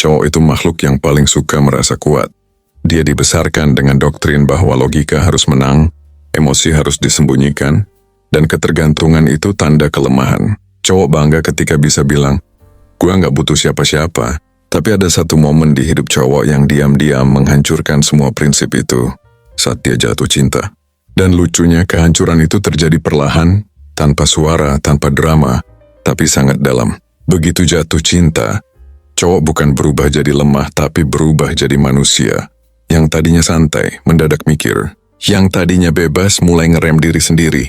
Cowok itu makhluk yang paling suka merasa kuat. Dia dibesarkan dengan doktrin bahwa logika harus menang, emosi harus disembunyikan, dan ketergantungan itu tanda kelemahan. Cowok bangga ketika bisa bilang, "Gua nggak butuh siapa-siapa." Tapi ada satu momen di hidup cowok yang diam-diam menghancurkan semua prinsip itu, saat dia jatuh cinta. Dan lucunya kehancuran itu terjadi perlahan, tanpa suara, tanpa drama, tapi sangat dalam. Begitu jatuh cinta, cowok bukan berubah jadi lemah, tapi berubah jadi manusia. Yang tadinya santai, mendadak mikir. Yang tadinya bebas, mulai ngerem diri sendiri.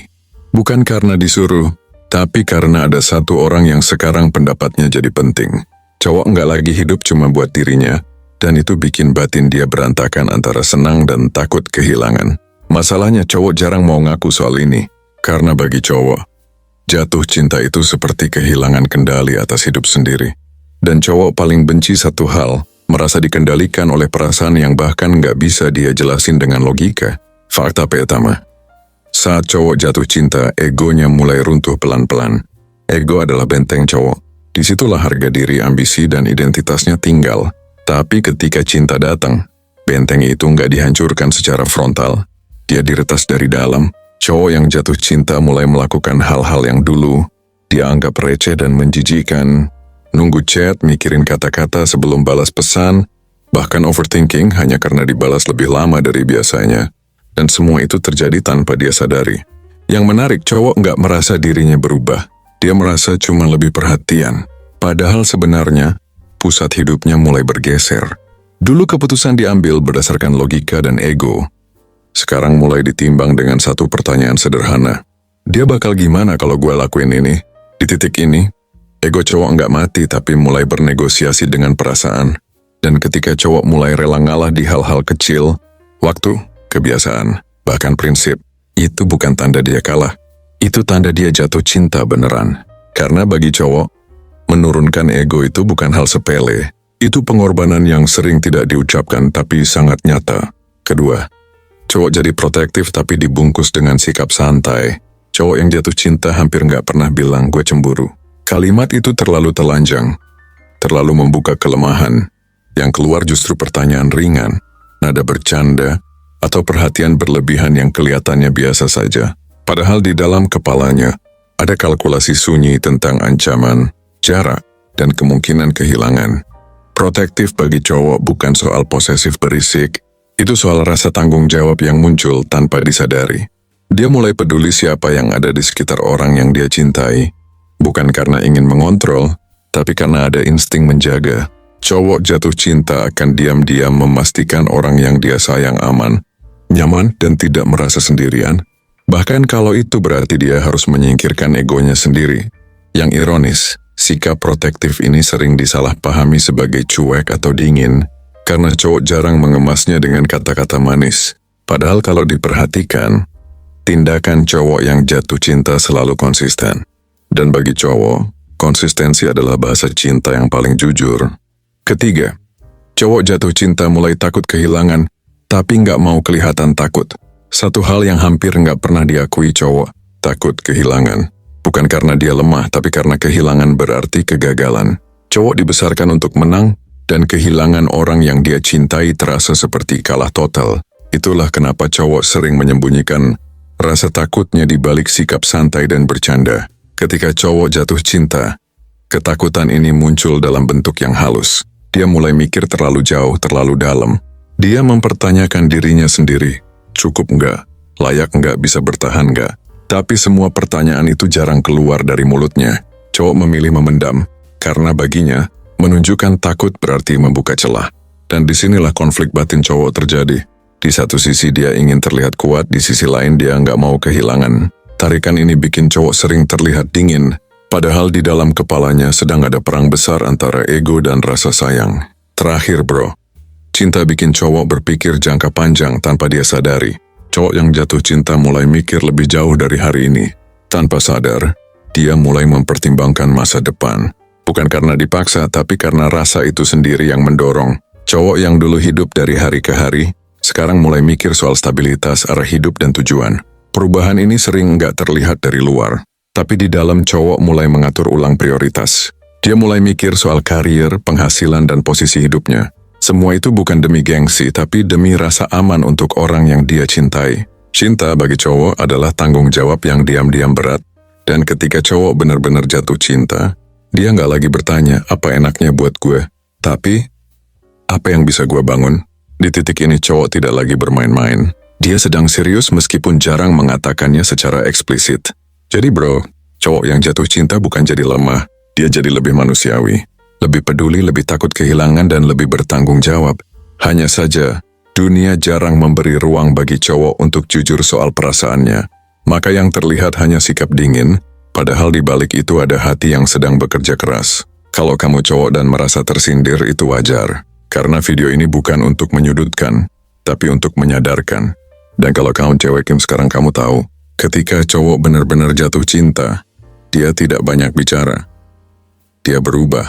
Bukan karena disuruh, tapi karena ada satu orang yang sekarang pendapatnya jadi penting. Cowok nggak lagi hidup cuma buat dirinya, dan itu bikin batin dia berantakan antara senang dan takut kehilangan. Masalahnya cowok jarang mau ngaku soal ini, karena bagi cowok, jatuh cinta itu seperti kehilangan kendali atas hidup sendiri. Dan cowok paling benci satu hal, merasa dikendalikan oleh perasaan yang bahkan nggak bisa dia jelasin dengan logika. Fakta pertama, saat cowok jatuh cinta, egonya mulai runtuh pelan-pelan. Ego adalah benteng cowok. Disitulah harga diri, ambisi, dan identitasnya tinggal. Tapi ketika cinta datang, benteng itu nggak dihancurkan secara frontal. Dia diretas dari dalam. Cowok yang jatuh cinta mulai melakukan hal-hal yang dulu dia anggap receh dan menjijikan. Nunggu chat, mikirin kata-kata sebelum balas pesan, bahkan overthinking hanya karena dibalas lebih lama dari biasanya. Dan semua itu terjadi tanpa dia sadari. Yang menarik, cowok nggak merasa dirinya berubah. Dia merasa cuma lebih perhatian. Padahal sebenarnya, pusat hidupnya mulai bergeser. Dulu keputusan diambil berdasarkan logika dan ego. Sekarang mulai ditimbang dengan satu pertanyaan sederhana. Dia bakal gimana kalau gue lakuin ini? Di titik ini, ego cowok nggak mati tapi mulai bernegosiasi dengan perasaan. Dan ketika cowok mulai rela ngalah di hal-hal kecil, waktu, kebiasaan, bahkan prinsip, itu bukan tanda dia kalah. Itu tanda dia jatuh cinta beneran. Karena bagi cowok, menurunkan ego itu bukan hal sepele. Itu pengorbanan yang sering tidak diucapkan tapi sangat nyata. Kedua, cowok jadi protektif tapi dibungkus dengan sikap santai. Cowok yang jatuh cinta hampir nggak pernah bilang gue cemburu. Kalimat itu terlalu telanjang, terlalu membuka kelemahan. Yang keluar justru pertanyaan ringan, nada bercanda, atau perhatian berlebihan yang kelihatannya biasa saja. Padahal di dalam kepalanya, ada kalkulasi sunyi tentang ancaman, jarak, dan kemungkinan kehilangan. Protektif bagi cowok bukan soal posesif berisik, itu soal rasa tanggung jawab yang muncul tanpa disadari. Dia mulai peduli siapa yang ada di sekitar orang yang dia cintai, bukan karena ingin mengontrol, tapi karena ada insting menjaga. Cowok jatuh cinta akan diam-diam memastikan orang yang dia sayang aman, nyaman, dan tidak merasa sendirian. Bahkan kalau itu berarti dia harus menyingkirkan egonya sendiri. Yang ironis, sikap protektif ini sering disalahpahami sebagai cuek atau dingin, karena cowok jarang mengemasnya dengan kata-kata manis. Padahal kalau diperhatikan, tindakan cowok yang jatuh cinta selalu konsisten. Dan bagi cowok, konsistensi adalah bahasa cinta yang paling jujur. Ketiga, cowok jatuh cinta mulai takut kehilangan, tapi nggak mau kelihatan takut. Satu hal yang hampir nggak pernah diakui cowok, takut kehilangan. Bukan karena dia lemah, tapi karena kehilangan berarti kegagalan. Cowok dibesarkan untuk menang, dan kehilangan orang yang dia cintai terasa seperti kalah total. Itulah kenapa cowok sering menyembunyikan rasa takutnya di balik sikap santai dan bercanda. Ketika cowok jatuh cinta, ketakutan ini muncul dalam bentuk yang halus. Dia mulai mikir terlalu jauh, terlalu dalam. Dia mempertanyakan dirinya sendiri. Cukup nggak? Layak nggak? Bisa bertahan nggak? Tapi semua pertanyaan itu jarang keluar dari mulutnya. Cowok memilih memendam, karena baginya, menunjukkan takut berarti membuka celah. Dan disinilah konflik batin cowok terjadi. Di satu sisi dia ingin terlihat kuat, di sisi lain dia nggak mau kehilangan. Tarikan ini bikin cowok sering terlihat dingin, padahal di dalam kepalanya sedang ada perang besar antara ego dan rasa sayang. Terakhir bro, cinta bikin cowok berpikir jangka panjang tanpa dia sadari. Cowok yang jatuh cinta mulai mikir lebih jauh dari hari ini. Tanpa sadar, dia mulai mempertimbangkan masa depan. Bukan karena dipaksa, tapi karena rasa itu sendiri yang mendorong. Cowok yang dulu hidup dari hari ke hari, sekarang mulai mikir soal stabilitas, arah hidup, dan tujuan. Perubahan ini sering nggak terlihat dari luar, tapi di dalam cowok mulai mengatur ulang prioritas. Dia mulai mikir soal karir, penghasilan, dan posisi hidupnya. Semua itu bukan demi gengsi, tapi demi rasa aman untuk orang yang dia cintai. Cinta bagi cowok adalah tanggung jawab yang diam-diam berat, dan ketika cowok benar-benar jatuh cinta, dia nggak lagi bertanya apa enaknya buat gue, tapi apa yang bisa gue bangun. Di titik ini cowok tidak lagi bermain-main. Dia sedang serius meskipun jarang mengatakannya secara eksplisit. Jadi bro, cowok yang jatuh cinta bukan jadi lemah, dia jadi lebih manusiawi. Lebih peduli, lebih takut kehilangan, dan lebih bertanggung jawab. Hanya saja, dunia jarang memberi ruang bagi cowok untuk jujur soal perasaannya. Maka yang terlihat hanya sikap dingin, padahal di balik itu ada hati yang sedang bekerja keras. Kalau kamu cowok dan merasa tersindir, itu wajar. Karena video ini bukan untuk menyudutkan, tapi untuk menyadarkan. Dan kalau kamu cewek Kim sekarang kamu tahu, ketika cowok benar-benar jatuh cinta, dia tidak banyak bicara. Dia berubah.